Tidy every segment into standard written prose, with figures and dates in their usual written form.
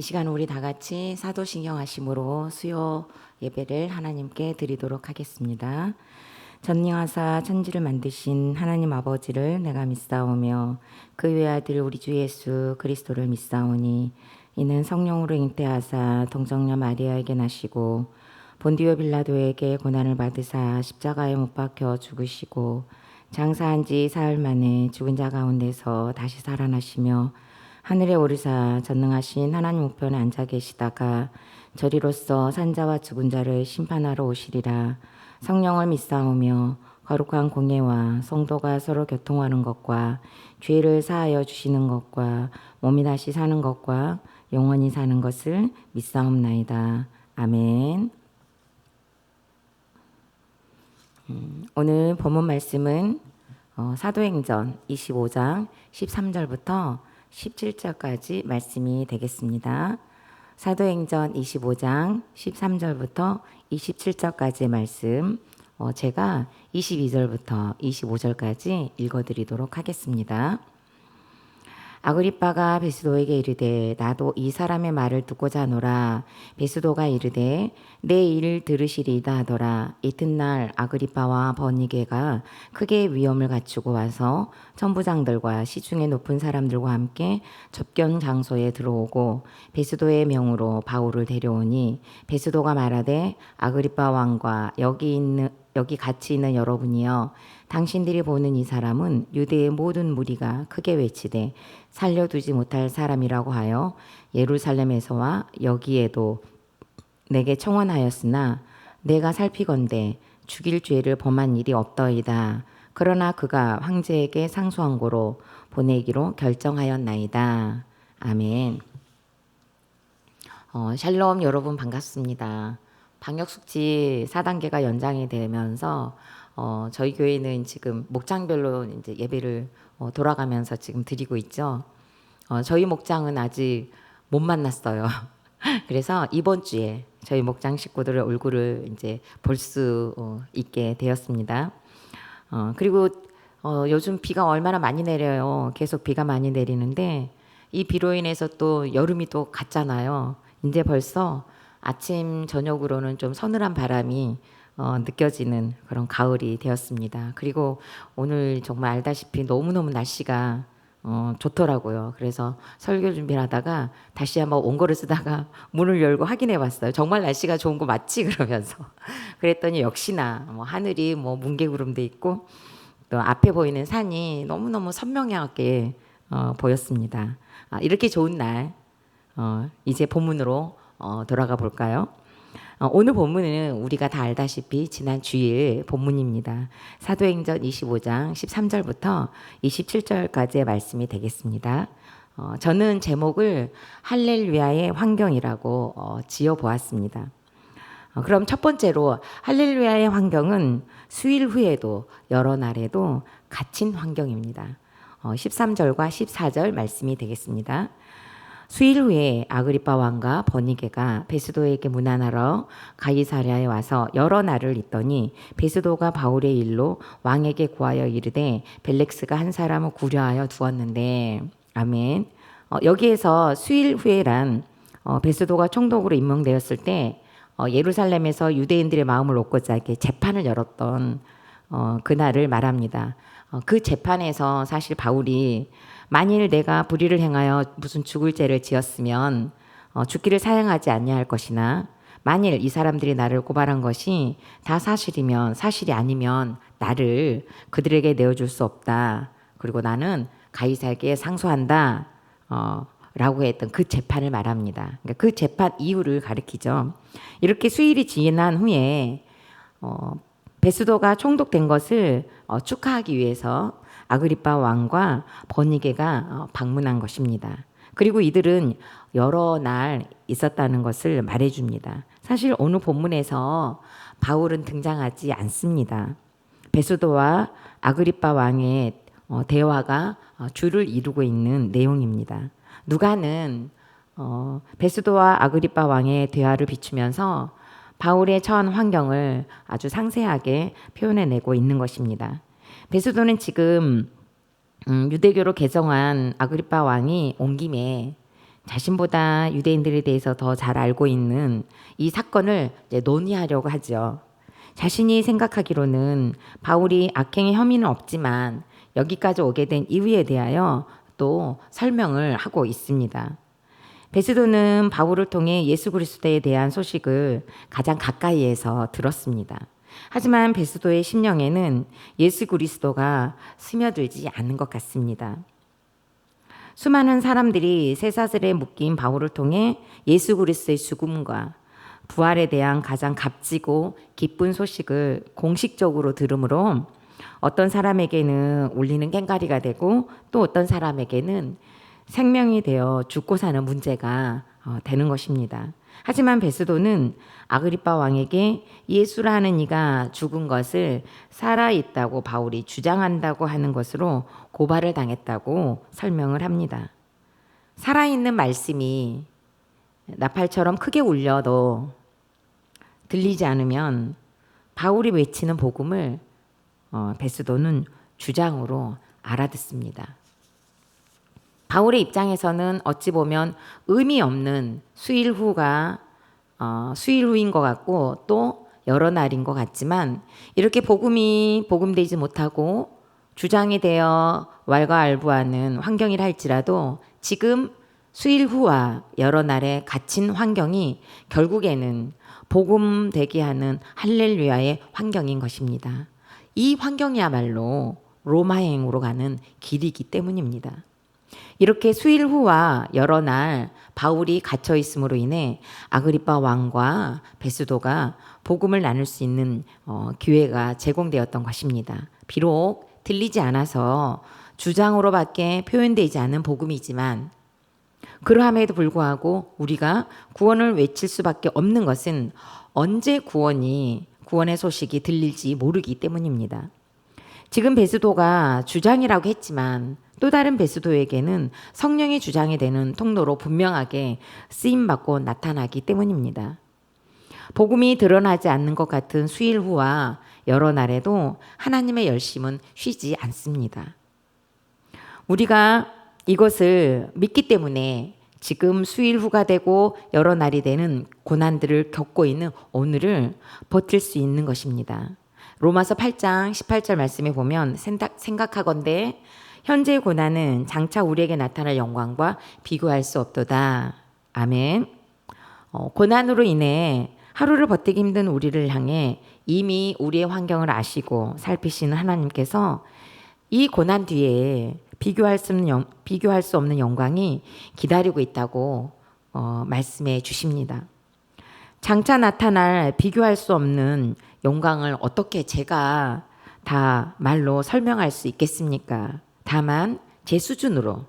시간 우리 다 같이 사도신경 하심으로 수요 예배를 하나님께 드리도록 하겠습니다. 전능하사 천지를 만드신 하나님 아버지를 내가 믿사오며 그 외아들 우리 주 예수 그리스도를 믿사오니 이는 성령으로 잉태하사 동정녀 마리아에게 나시고 본디오 빌라도에게 고난을 받으사 십자가에 못 박혀 죽으시고 장사한 지 사흘 만에 죽은 자 가운데서 다시 살아나시며 하늘에 오르사 전능하신 하나님 우편에 앉아 계시다가 저리로서 산자와 죽은 자를 심판하러 오시리라. 성령을 믿사오며 거룩한 공예와 성도가 서로 교통하는 것과 죄를 사하여 주시는 것과 몸이 다시 사는 것과 영원히 사는 것을 믿사옵나이다. 아멘. 오늘 본문 말씀은 사도행전 25장 13절부터 17절까지 말씀이 되겠습니다. 사도행전 25장 13절부터 27절까지의 말씀 제가 22절부터 25절까지 읽어드리도록 하겠습니다. 아그리빠가 베스도에게 이르되 나도 이 사람의 말을 듣고자 하노라. 베스도가 이르되 내 일 들으시리이다 하더라. 이튿날 아그리빠와 버니게가 크게 위험을 갖추고 와서 천부장들과 시중에 높은 사람들과 함께 접견 장소에 들어오고 베스도의 명으로 바울을 데려오니 베스도가 말하되 아그리빠 왕과 여기 같이 있는 여러분이여, 당신들이 보는 이 사람은 유대의 모든 무리가 크게 외치되 살려두지 못할 사람이라고 하여 예루살렘에서와 여기에도 내게 청원하였으나 내가 살피건대 죽일 죄를 범한 일이 없더이다. 그러나 그가 황제에게 상소한 고로 보내기로 결정하였나이다. 아멘. 샬롬 여러분 반갑습니다. 방역수칙 4단계가 연장이 되면서 저희 교회는 지금 목장별로 이제 예배를 돌아가면서 지금 드리고 있죠. 저희 목장은 아직 못 만났어요. 그래서 이번 주에 저희 목장 식구들의 얼굴을 이제 볼 수 있게 되었습니다. 그리고 요즘 비가 얼마나 많이 내려요. 계속 비가 많이 내리는데 이 비로 인해서 또 여름이 또 갔잖아요. 이제 벌써 아침 저녁으로는 좀 서늘한 바람이 느껴지는 그런 가을이 되었습니다. 그리고 오늘 정말 알다시피 너무너무 날씨가 좋더라고요. 그래서 설교 준비를 하다가 다시 한번 원고를 쓰다가 문을 열고 확인해 봤어요. 정말 날씨가 좋은 거 맞지? 그러면서 그랬더니 역시나 하늘이 뭉게구름도 있고 또 앞에 보이는 산이 너무너무 선명하게 보였습니다. 이렇게 좋은 날 이제 본문으로 돌아가 볼까요? 오늘 본문은 우리가 다 알다시피 지난 주일 본문입니다. 사도행전 25장 13절부터 27절까지의 말씀이 되겠습니다. 저는 제목을 할렐루야의 환경이라고 지어보았습니다. 그럼 첫 번째로 할렐루야의 환경은 수일 후에도 여러 날에도 갇힌 환경입니다. 13절과 14절 말씀이 되겠습니다. 수일 후에 아그리빠 왕과 버니게가 베스도에게 문안하러 가이사랴에 와서 여러 날을 있더니 베스도가 바울의 일로 왕에게 구하여 이르되 벨렉스가 한 사람을 구려하여 두었는데, 아멘. 여기에서 수일 후에란 베스도가 총독으로 임명되었을 때 예루살렘에서 유대인들의 마음을 얻고자 이렇게 재판을 열었던 그날을 말합니다. 그 재판에서 사실 바울이 만일 내가 불의를 행하여 무슨 죽을 죄를 지었으면 죽기를 사양하지 아니할 것이나 만일 이 사람들이 나를 고발한 것이 다 사실이면 사실이 아니면 나를 그들에게 내어줄 수 없다. 그리고 나는 가이사에게 상소한다. 라고 했던 그 재판을 말합니다. 그러니까 그 재판 이유를 가리키죠. 이렇게 수일이 지난 후에 베스도가 총독된 것을 축하하기 위해서 아그리빠 왕과 버니게가 방문한 것입니다. 그리고 이들은 여러 날 있었다는 것을 말해줍니다. 사실 오늘 본문에서 바울은 등장하지 않습니다. 베스도와 아그리빠 왕의 대화가 주를 이루고 있는 내용입니다. 누가는 베스도와 아그리빠 왕의 대화를 비추면서 바울의 처한 환경을 아주 상세하게 표현해내고 있는 것입니다. 베스도는 지금 유대교로 개정한 아그리빠 왕이 온 김에 자신보다 유대인들에 대해서 더 잘 알고 있는 이 사건을 이제 논의하려고 하죠. 자신이 생각하기로는 바울이 악행의 혐의는 없지만 여기까지 오게 된 이유에 대하여 또 설명을 하고 있습니다. 베스도는 바울을 통해 예수 그리스도에 대한 소식을 가장 가까이에서 들었습니다. 하지만 베스도의 심령에는 예수 그리스도가 스며들지 않은 것 같습니다. 수많은 사람들이 쇠사슬에 묶인 바울을 통해 예수 그리스도의 죽음과 부활에 대한 가장 값지고 기쁜 소식을 공식적으로 들으므로 어떤 사람에게는 울리는 꽹과리가 되고 또 어떤 사람에게는 생명이 되어 죽고 사는 문제가 되는 것입니다. 하지만 베스도는 아그리빠 왕에게 예수라는 이가 죽은 것을 살아있다고 바울이 주장한다고 하는 것으로 고발을 당했다고 설명을 합니다. 살아있는 말씀이 나팔처럼 크게 울려도 들리지 않으면 바울이 외치는 복음을 베스도는 주장으로 알아듣습니다. 바울의 입장에서는 어찌 보면 의미 없는 수일 후인 것 같고 또 여러 날인 것 같지만 이렇게 복음이 복음되지 못하고 주장이 되어 왈가왈부하는 환경이라 할지라도 지금 수일 후와 여러 날에 갇힌 환경이 결국에는 복음되게 하는 할렐루야의 환경인 것입니다. 이 환경이야말로 로마행으로 가는 길이기 때문입니다. 이렇게 수일 후와 여러 날 바울이 갇혀 있음으로 인해 아그리빠 왕과 베스도가 복음을 나눌 수 있는 기회가 제공되었던 것입니다. 비록 들리지 않아서 주장으로밖에 표현되지 않은 복음이지만 그러함에도 불구하고 우리가 구원을 외칠 수밖에 없는 것은 언제 구원의 소식이 들릴지 모르기 때문입니다. 지금 베스도가 주장이라고 했지만 또 다른 베스도에게는 성령의 주장이 되는 통로로 분명하게 쓰임받고 나타나기 때문입니다. 복음이 드러나지 않는 것 같은 수일 후와 여러 날에도 하나님의 열심은 쉬지 않습니다. 우리가 이것을 믿기 때문에 지금 수일 후가 되고 여러 날이 되는 고난들을 겪고 있는 오늘을 버틸 수 있는 것입니다. 로마서 8장 18절 말씀에 보면 생각하건대 현재의 고난은 장차 우리에게 나타날 영광과 비교할 수 없도다. 아멘. 고난으로 인해 하루를 버티기 힘든 우리를 향해 이미 우리의 환경을 아시고 살피시는 하나님께서 이 고난 뒤에 비교할 수 없는 영광이 기다리고 있다고 말씀해 주십니다. 장차 나타날 비교할 수 없는 영광을 어떻게 제가 다 말로 설명할 수 있겠습니까? 다만 제 수준으로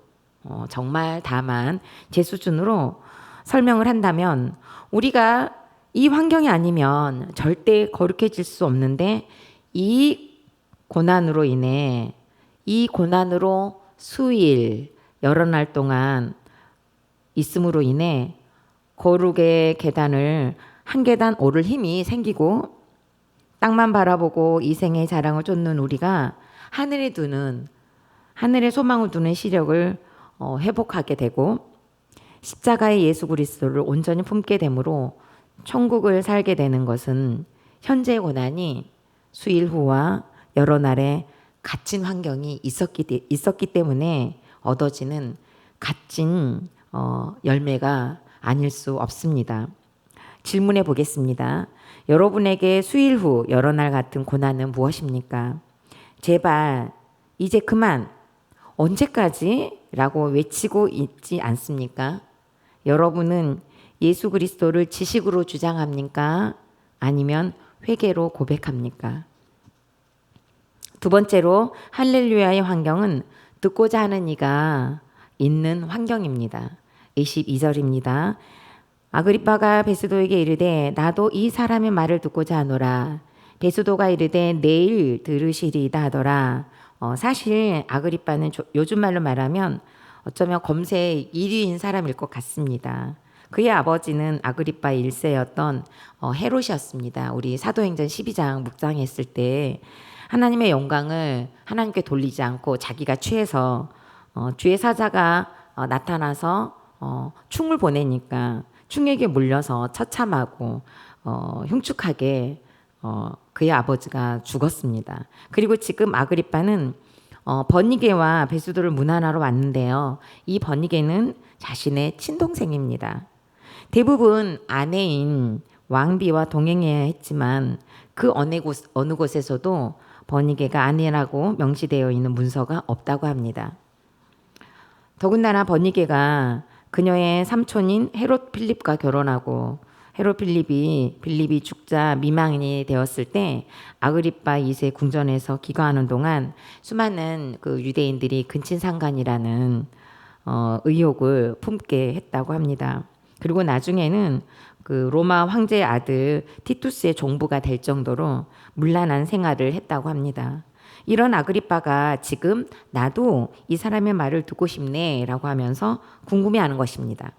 정말 다만 제 수준으로 설명을 한다면 우리가 이 환경이 아니면 절대 거룩해질 수 없는데 이 고난으로 인해 이 고난으로 수일 여러 날 동안 있음으로 인해 거룩의 계단을 한 계단 오를 힘이 생기고 땅만 바라보고 이 생의 자랑을 쫓는 우리가 하늘에 소망을 두는 시력을 회복하게 되고 십자가의 예수 그리스도를 온전히 품게 되므로 천국을 살게 되는 것은 현재의 고난이 수일 후와 여러 날에 갇힌 환경이 있었기 때문에 얻어지는 값진 열매가 아닐 수 없습니다. 질문해 보겠습니다. 여러분에게 수일 후 여러 날 같은 고난은 무엇입니까? 제발 이제 그만 언제까지? 라고 외치고 있지 않습니까? 여러분은 예수 그리스도를 지식으로 주장합니까? 아니면 회개로 고백합니까? 두 번째로 할렐루야의 환경은 듣고자 하는 이가 있는 환경입니다. 22절입니다. 아그리빠가 베스도에게 이르되 나도 이 사람의 말을 듣고자 하노라. 베스도가 이르되 내일 들으시리이다 하더라. 사실 아그리빠는 요즘 말로 말하면 어쩌면 검색 1위인 사람일 것 같습니다. 그의 아버지는 아그리빠 1세였던 헤롯이었습니다. 우리 사도행전 12장 묵상했을 때 하나님의 영광을 하나님께 돌리지 않고 자기가 취해서 주의 사자가 나타나서 충을 보내니까 충에게 물려서 처참하고 흉측하게 그의 아버지가 죽었습니다. 그리고 지금 아그리빠는 버니게와 베수도를 문안하러 왔는데요. 이 버니게는 자신의 친동생입니다. 대부분 아내인 왕비와 동행해야 했지만 그 어느 곳에서도 버니게가 아내라고 명시되어 있는 문서가 없다고 합니다. 더군다나 버니게가 그녀의 삼촌인 헤롯 필립과 결혼하고 헤롯 필립이 죽자 미망인이 되었을 때 아그리빠 2세 궁전에서 기거하는 동안 수많은 그 유대인들이 근친상간이라는 의혹을 품게 했다고 합니다. 그리고 나중에는 그 로마 황제의 아들 티투스의 종부가 될 정도로 문란한 생활을 했다고 합니다. 이런 아그리빠가 지금 나도 이 사람의 말을 듣고 싶네라고 하면서 궁금해하는 것입니다.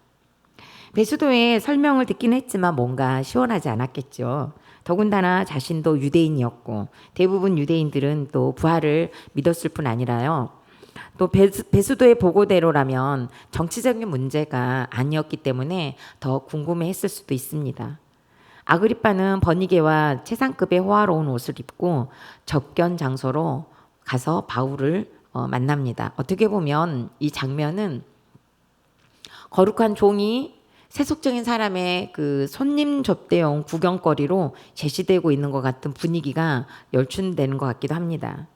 베수도의 설명을 듣긴 했지만 뭔가 시원하지 않았겠죠. 더군다나 자신도 유대인이었고 대부분 유대인들은 또 부활을 믿었을 뿐 아니라요. 또 베수도의 보고대로라면 정치적인 문제가 아니었기 때문에 더 궁금해했을 수도 있습니다. 아그리빠는 버니게와 최상급의 호화로운 옷을 입고 접견 장소로 가서 바울을 만납니다. 어떻게 보면 이 장면은 거룩한 종이 세속적인 사람의 그 손님 접대용 구경거리로 제시되고 있는 것 같은 분위기가 연출되는 것 같기도 합니다.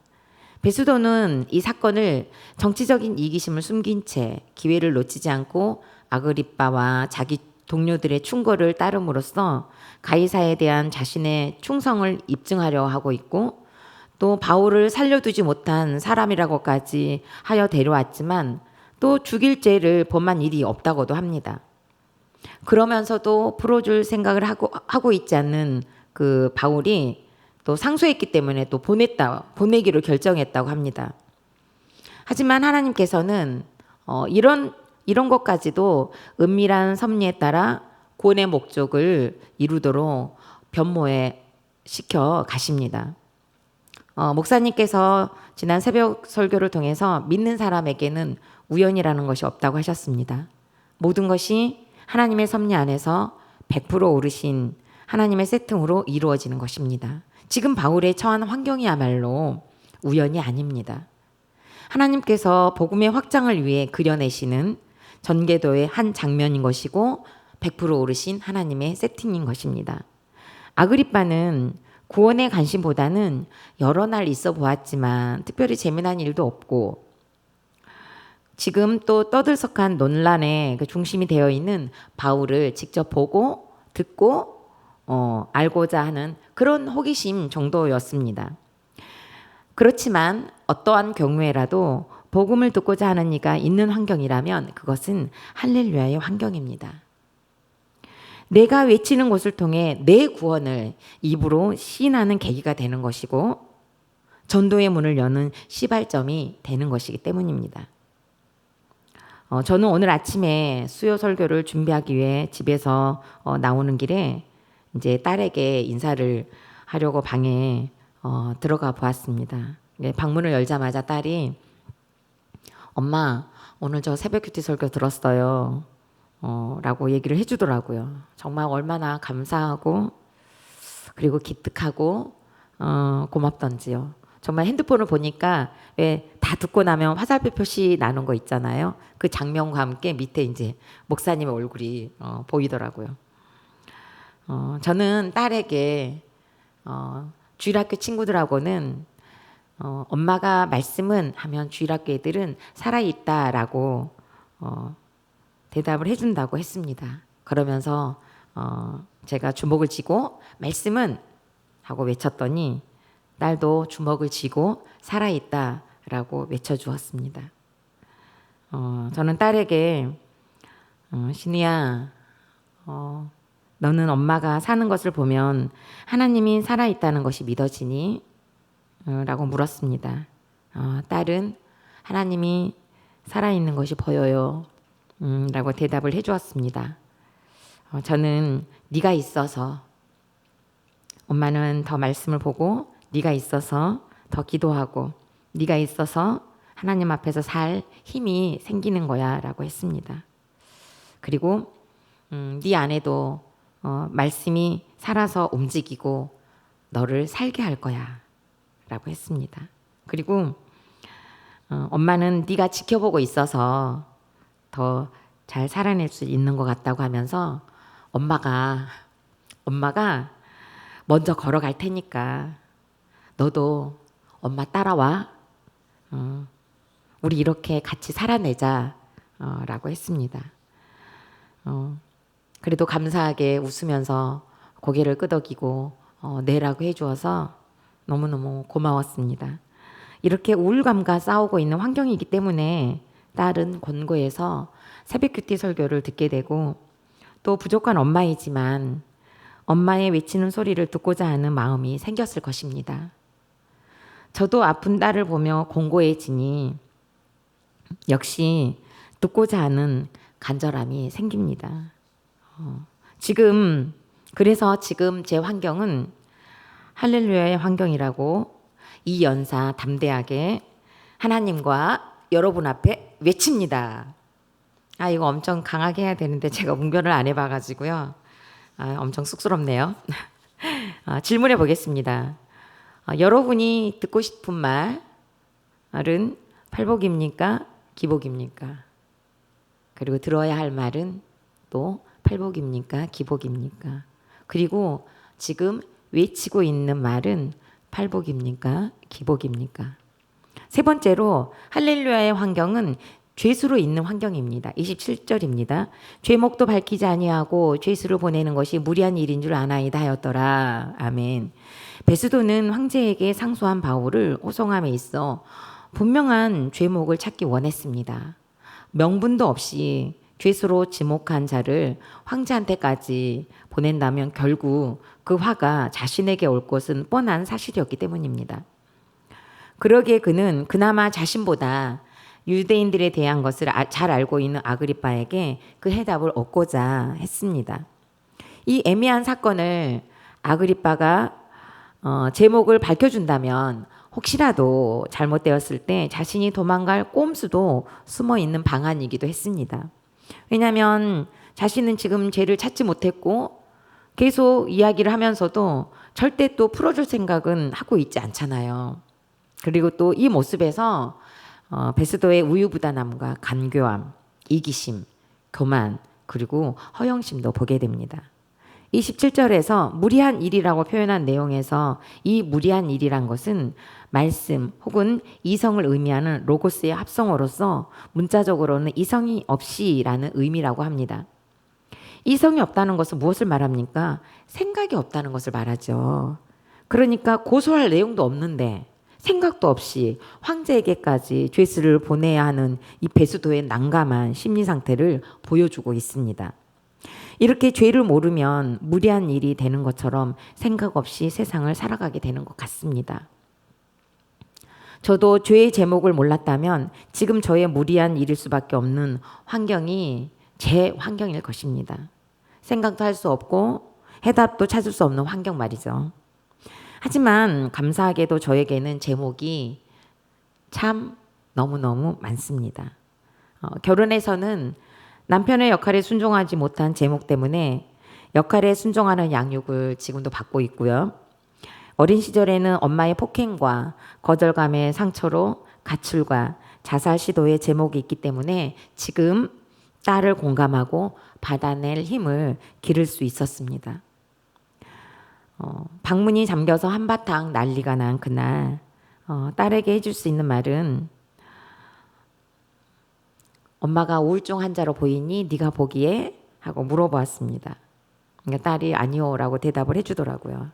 베수도는 이 사건을 정치적인 이기심을 숨긴 채 기회를 놓치지 않고 아그리빠와 자기 동료들의 충고를 따름으로써 가이사에 대한 자신의 충성을 입증하려 하고 있고 또 바울을 살려두지 못한 사람이라고까지 하여 데려왔지만 또 죽일 죄를 범한 일이 없다고도 합니다. 그러면서도 풀어줄 생각을 하고 있지 않는 그 바울이 또 상소했기 때문에 또 보내기로 결정했다고 합니다. 하지만 하나님께서는 이런 것까지도 은밀한 섭리에 따라 구원의 목적을 이루도록 변모해 시켜 가십니다. 목사님께서 지난 새벽 설교를 통해서 믿는 사람에게는 우연이라는 것이 없다고 하셨습니다. 모든 것이 하나님의 섭리 안에서 100% 오르신 하나님의 세팅으로 이루어지는 것입니다. 지금 바울의 처한 환경이야말로 우연이 아닙니다. 하나님께서 복음의 확장을 위해 그려내시는 전개도의 한 장면인 것이고 100% 오르신 하나님의 세팅인 것입니다. 아그리빠는 구원의 관심보다는 여러 날 있어 보았지만 특별히 재미난 일도 없고 지금 또 떠들썩한 논란의 그 중심이 되어 있는 바울을 직접 보고 듣고 알고자 하는 그런 호기심 정도였습니다. 그렇지만 어떠한 경우에라도 복음을 듣고자 하는 이가 있는 환경이라면 그것은 할렐루야의 환경입니다. 내가 외치는 것을 통해 내 구원을 입으로 시인하는 계기가 되는 것이고 전도의 문을 여는 시발점이 되는 것이기 때문입니다. 저는 오늘 아침에 수요 설교를 준비하기 위해 집에서 나오는 길에 이제 딸에게 인사를 하려고 방에 들어가 보았습니다. 방문을 열자마자 딸이 엄마 오늘 저 새벽 큐티 설교 들었어요. 라고 얘기를 해주더라고요. 정말 얼마나 감사하고 그리고 기특하고 고맙던지요. 정말 핸드폰을 보니까 왜 다 듣고 나면 화살표 표시 나는 거 있잖아요. 그 장면과 함께 밑에 이제 목사님의 얼굴이 보이더라고요. 저는 딸에게 주일학교 친구들하고는 엄마가 말씀은 하면 주일학교 애들은 살아있다라고 대답을 해준다고 했습니다. 그러면서 제가 주먹을 쥐고 말씀은 하고 외쳤더니 딸도 주먹을 쥐고 살아있다라고 외쳐주었습니다. 저는 딸에게 신우야 너는 엄마가 사는 것을 보면 하나님이 살아있다는 것이 믿어지니? 라고 물었습니다. 딸은 하나님이 살아있는 것이 보여요. 라고 대답을 해주었습니다. 저는 네가 있어서 엄마는 더 말씀을 보고 네가 있어서 더 기도하고 네가 있어서 하나님 앞에서 살 힘이 생기는 거야 라고 했습니다. 그리고 네 안에도 말씀이 살아서 움직이고 너를 살게 할 거야 라고 했습니다. 그리고 엄마는 네가 지켜보고 있어서 더 잘 살아낼 수 있는 것 같다고 하면서 엄마가 먼저 걸어갈 테니까 너도 엄마 따라와. 우리 이렇게 같이 살아내자 라고 했습니다. 그래도 감사하게 웃으면서 고개를 끄덕이고 네라고 해주어서 너무너무 고마웠습니다. 이렇게 우울감과 싸우고 있는 환경이기 때문에 딸은 권고해서 새벽 큐티 설교를 듣게 되고 또 부족한 엄마이지만 엄마의 외치는 소리를 듣고자 하는 마음이 생겼을 것입니다. 저도 아픈 딸을 보며 공고해지니 역시 듣고자 하는 간절함이 생깁니다. 그래서 지금 제 환경은 할렐루야의 환경이라고 이 연사 담대하게 하나님과 여러분 앞에 외칩니다. 이거 엄청 강하게 해야 되는데 제가 웅변을 안 해봐가지고요. 엄청 쑥스럽네요. 질문해 보겠습니다. 여러분이 듣고 싶은 말은 팔복입니까? 기복입니까? 그리고 들어야 할 말은 또 팔복입니까? 기복입니까? 그리고 지금 외치고 있는 말은 팔복입니까? 기복입니까? 세 번째로 할렐루야의 환경은 죄수로 있는 환경입니다. 27절입니다. 죄목도 밝히지 아니하고 죄수를 보내는 것이 무리한 일인 줄 아나이다 하였더라. 아멘. 베스도는 황제에게 상소한 바울을 호송함에 있어 분명한 죄목을 찾기 원했습니다. 명분도 없이 죄수로 지목한 자를 황제한테까지 보낸다면 결국 그 화가 자신에게 올 것은 뻔한 사실이었기 때문입니다. 그러기에 그는 그나마 자신보다 유대인들에 대한 것을 잘 알고 있는 아그리빠에게 그 해답을 얻고자 했습니다. 이 애매한 사건을 아그리빠가 제목을 밝혀준다면 혹시라도 잘못되었을 때 자신이 도망갈 꼼수도 숨어 있는 방안이기도 했습니다. 왜냐하면 자신은 지금 죄를 찾지 못했고 계속 이야기를 하면서도 절대 또 풀어줄 생각은 하고 있지 않잖아요. 그리고 또 이 모습에서 베스도의 우유부단함과 간교함, 이기심, 교만, 그리고 허영심도 보게 됩니다. 27절에서 무리한 일이라고 표현한 내용에서 이 무리한 일이란 것은 말씀 혹은 이성을 의미하는 로고스의 합성어로서 문자적으로는 이성이 없이라는 의미라고 합니다. 이성이 없다는 것은 무엇을 말합니까? 생각이 없다는 것을 말하죠. 그러니까 고소할 내용도 없는데 생각도 없이 황제에게까지 죄수를 보내야 하는 이 베스도의 난감한 심리 상태를 보여주고 있습니다. 이렇게 죄를 모르면 무리한 일이 되는 것처럼 생각 없이 세상을 살아가게 되는 것 같습니다. 저도 죄의 제목을 몰랐다면 지금 저의 무리한 일일 수밖에 없는 환경이 제 환경일 것입니다. 생각도 할 수 없고 해답도 찾을 수 없는 환경 말이죠. 하지만 감사하게도 저에게는 제목이 참 너무너무 많습니다. 결혼에서는 남편의 역할에 순종하지 못한 제목 때문에 역할에 순종하는 양육을 지금도 받고 있고요. 어린 시절에는 엄마의 폭행과 거절감의 상처로 가출과 자살 시도의 제목이 있기 때문에 지금 딸을 공감하고 받아낼 힘을 기를 수 있었습니다. 방문이 잠겨서 한바탕 난리가 난 그날 딸에게 해줄 수 있는 말은 엄마가 우울증 환자로 보이니 네가 보기에 하고 물어보았습니다. 그러니까 딸이 아니요라고 대답을 해주더라고요.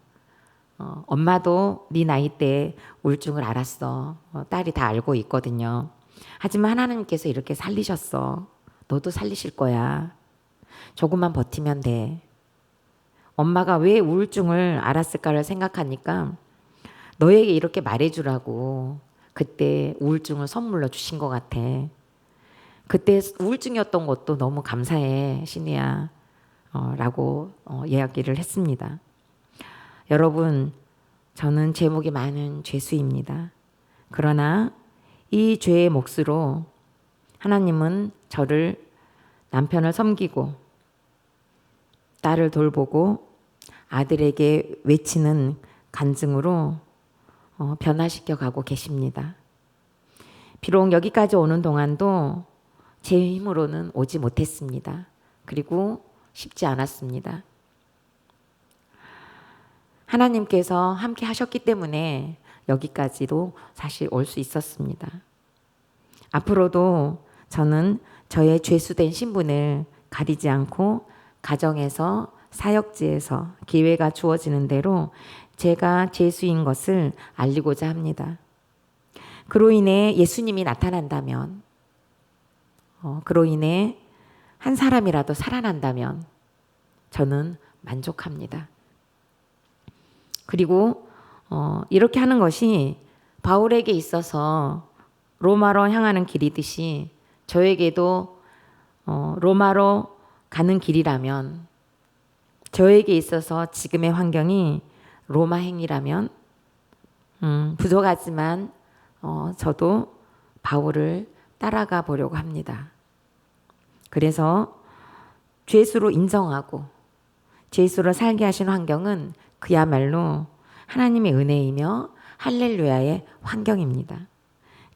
엄마도 네 나이 때 우울증을 알았어. 딸이 다 알고 있거든요. 하지만 하나님께서 이렇게 살리셨어. 너도 살리실 거야. 조금만 버티면 돼. 엄마가 왜 우울증을 알았을까를 생각하니까 너에게 이렇게 말해주라고 그때 우울증을 선물로 주신 것 같아. 그때 우울증이었던 것도 너무 감사해, 신이야. 라고 이야기를 했습니다. 여러분, 저는 제목이 많은 죄수입니다. 그러나 이 죄의 몫으로 하나님은 저를 남편을 섬기고 딸을 돌보고 아들에게 외치는 간증으로 변화시켜 가고 계십니다. 비록 여기까지 오는 동안도 제 힘으로는 오지 못했습니다. 그리고 쉽지 않았습니다. 하나님께서 함께 하셨기 때문에 여기까지도 사실 올 수 있었습니다. 앞으로도 저는 저의 죄수된 신분을 가리지 않고 가정에서 사역지에서 기회가 주어지는 대로 제가 죄수인 것을 알리고자 합니다. 그로 인해 예수님이 나타난다면, 그로 인해 한 사람이라도 살아난다면 저는 만족합니다. 그리고 이렇게 하는 것이 바울에게 있어서 로마로 향하는 길이듯이 저에게도 로마로 가는 길이라면, 저에게 있어서 지금의 환경이 로마 행이라면 부족하지만 저도 바울을 따라가 보려고 합니다. 그래서 죄수로 인정하고 죄수로 살게 하신 환경은 그야말로 하나님의 은혜이며 할렐루야의 환경입니다.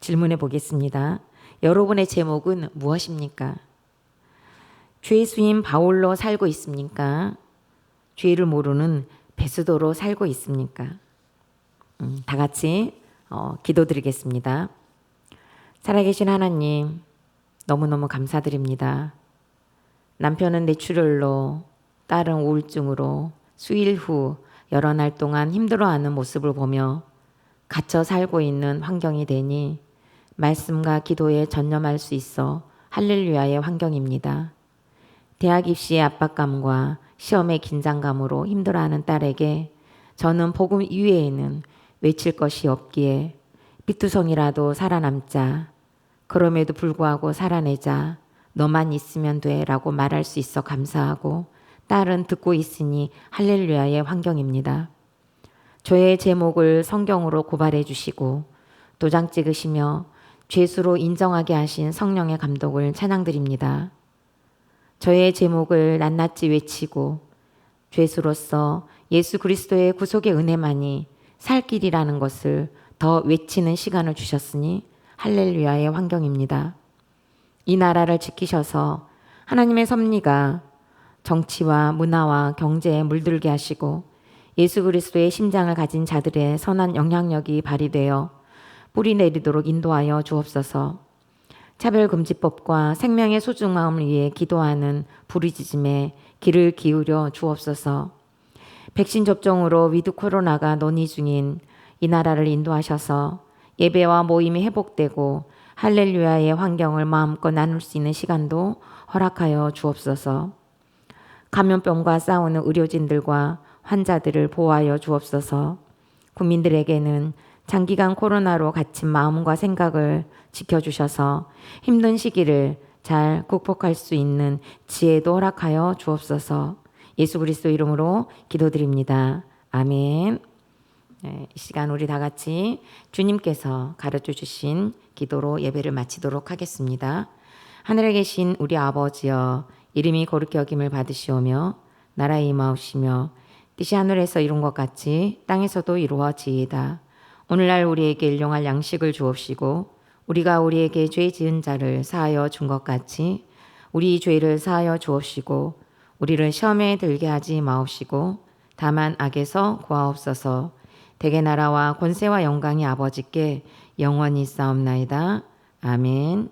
질문해 보겠습니다. 여러분의 제목은 무엇입니까? 죄수인 바울로 살고 있습니까? 죄를 모르는 베스도로 살고 있습니까? 다 같이 기도드리겠습니다. 살아계신 하나님, 너무너무 감사드립니다. 남편은 뇌출혈로, 딸은 우울증으로 수일 후 여러 날 동안 힘들어하는 모습을 보며 갇혀 살고 있는 환경이 되니 말씀과 기도에 전념할 수 있어 할렐루야의 환경입니다. 대학 입시의 압박감과 시험의 긴장감으로 힘들어하는 딸에게 저는 복음 이외에는 외칠 것이 없기에 삐투성이라도 살아남자, 그럼에도 불구하고 살아내자, 너만 있으면 돼 라고 말할 수 있어 감사하고 딸은 듣고 있으니 할렐루야의 환경입니다. 저의 제목을 성경으로 고발해 주시고 도장 찍으시며 죄수로 인정하게 하신 성령의 감독을 찬양드립니다. 저의 제목을 낱낱이 외치고 죄수로서 예수 그리스도의 구속의 은혜만이 살 길이라는 것을 더 외치는 시간을 주셨으니 할렐루야의 환경입니다. 이 나라를 지키셔서 하나님의 섭리가 정치와 문화와 경제에 물들게 하시고 예수 그리스도의 심장을 가진 자들의 선한 영향력이 발휘되어 뿌리 내리도록 인도하여 주옵소서. 차별금지법과 생명의 소중함을 위해 기도하는 부르짖음에 귀를 기울여 주옵소서. 백신 접종으로 위드 코로나가 논의 중인 이 나라를 인도하셔서 예배와 모임이 회복되고 할렐루야의 환경을 마음껏 나눌 수 있는 시간도 허락하여 주옵소서. 감염병과 싸우는 의료진들과 환자들을 보호하여 주옵소서. 국민들에게는 장기간 코로나로 갇힌 마음과 생각을 지켜주셔서 힘든 시기를 잘 극복할 수 있는 지혜도 허락하여 주옵소서. 예수 그리스도 이름으로 기도드립니다. 아멘. 이 시간 우리 다 같이 주님께서 가르쳐 주신 기도로 예배를 마치도록 하겠습니다. 하늘에 계신 우리 아버지여, 이름이 거룩히 여김을 받으시오며 나라의 임하옵시며 뜻이 하늘에서 이룬 것 같이 땅에서도 이루어지이다. 오늘날 우리에게 일용할 양식을 주옵시고 우리가 우리에게 죄 지은 자를 사하여 준 것 같이 우리 죄를 사하여 주옵시고 우리를 시험에 들게 하지 마옵시고 다만 악에서 구하옵소서. 대개 나라와 권세와 영광이 아버지께 영원히 있사옵나이다. 아멘.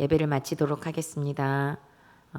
예배를 마치도록 하겠습니다.